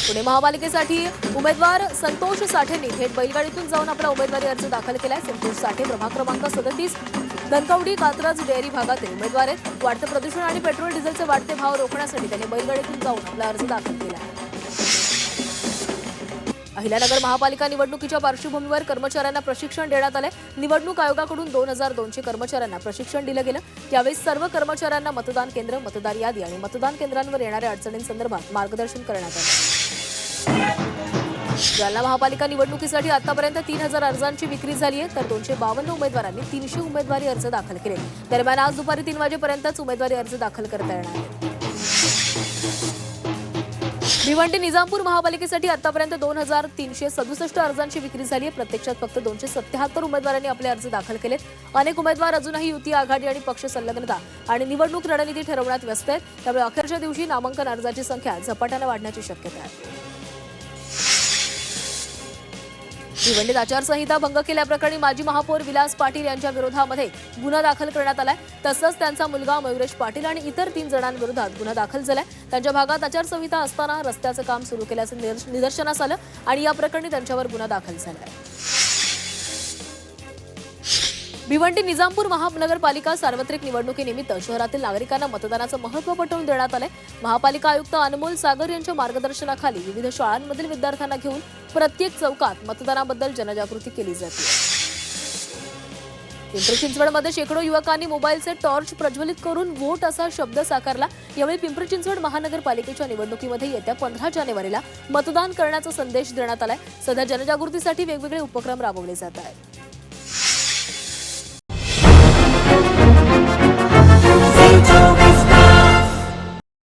पुणे महापालिकेसाठी उमेदवार संतोष साठेंनी थेट बैलगाडीतून जाऊन आपला उमेदवारी अर्ज दाखल केलाय। संतोष साठे प्रभाग क्रमांक 37 धनकवडी कात्रज डेअरी भागातील उमेदवार आहेत। वाढतं प्रदूषण आणि पेट्रोल डिझेलचे वाढते भाव रोखण्यासाठी त्यांनी बैलगाडीतून जाऊन आपला अर्ज दाखल केला आहे। अहिल्यानगर महापालिका निवडणुकीच्या पार्श्वभूमीवर कर्मचाऱ्यांना प्रशिक्षण देण्यात आले। निवडणूक आयोगाकडून 2200 कर्मचाऱ्यांना प्रशिक्षण दिलं गेलं। यावेळी सर्व कर्मचाऱ्यांना मतदान केंद्र, मतदार यादी आणि मतदान केंद्रांवर येणाऱ्या अडचणींसंदर्भात मार्गदर्शन करण्यात आलं। जालना महापालिका निवडणुकीसाठी आतापर्यंत 3000 अर्जांची विक्री झाली आहे, तर 252 उमेदवारांनी 300 उमेदवारी अर्ज दाखल केले। दरम्यान आज दुपारी 3 वाजेपर्यंतच उमेदवारी अर्ज दाखल करता येणार आहेत। भिवंडी निजामपूर महापालिकेसाठी आतापर्यंत 2367 अर्जांची विक्री झाली आहे। प्रत्यक्षात फक्त 277 उमेदवारांनी आपले अर्ज दाखल केलेत। अनेक उमेदवार अजूनही युती, आघाडी आणि पक्ष संलग्नता आणि निवडणूक रणनीती ठरवण्यात व्यस्त आहेत। त्यामुळे अखेरच्या दिवशी नामांकन अर्जाची संख्या झपाट्याने वाढण्याची शक्यता आहे। भिवंडीत आचारसंहिता भंग केल्याप्रकरणी माजी महापौर विलास पाटील यांच्या विरोधामध्ये गुन्हा दाखल करण्यात आलाय। तसंच त्यांचा मुलगा मयुरेश पाटील आणि इतर 3 जणांविरोधात गुन्हा दाखल झालाय। त्यांच्या भागात आचारसंहिता असताना रस्त्याचं काम सुरू केल्याचं निदर्शनास आलं आणि या प्रकरणी त्यांच्यावर गुन्हा दाखल झालाय। भिवंडी निजामपूर महानगरपालिका सार्वत्रिक निवडणुकीनिमित्त शहरातील नागरिकांना मतदानाचं महत्त्व पटवून देण्यात आलंय। महापालिका आयुक्त अनमोल सागर यांच्या मार्गदर्शनाखाली विविध शाळांमधील विद्यार्थ्यांना घेऊन प्रत्येक चौकात मतदानाबद्दल जनजागृती केली जाते। पिंपरी चिंचवडमध्ये शेकडो युवकांनी मोबाईलचे टॉर्च प्रज्वलित करून वोट असा शब्द साकारला। यावेळी पिंपरी चिंचवड महानगरपालिकेच्या निवडणुकीमध्ये येत्या 15 जानेवारीला मतदान करण्याचा संदेश देण्यात आलाय। सध्या जनजागृतीसाठी वेगवेगळे उपक्रम राबवले जात आहेत।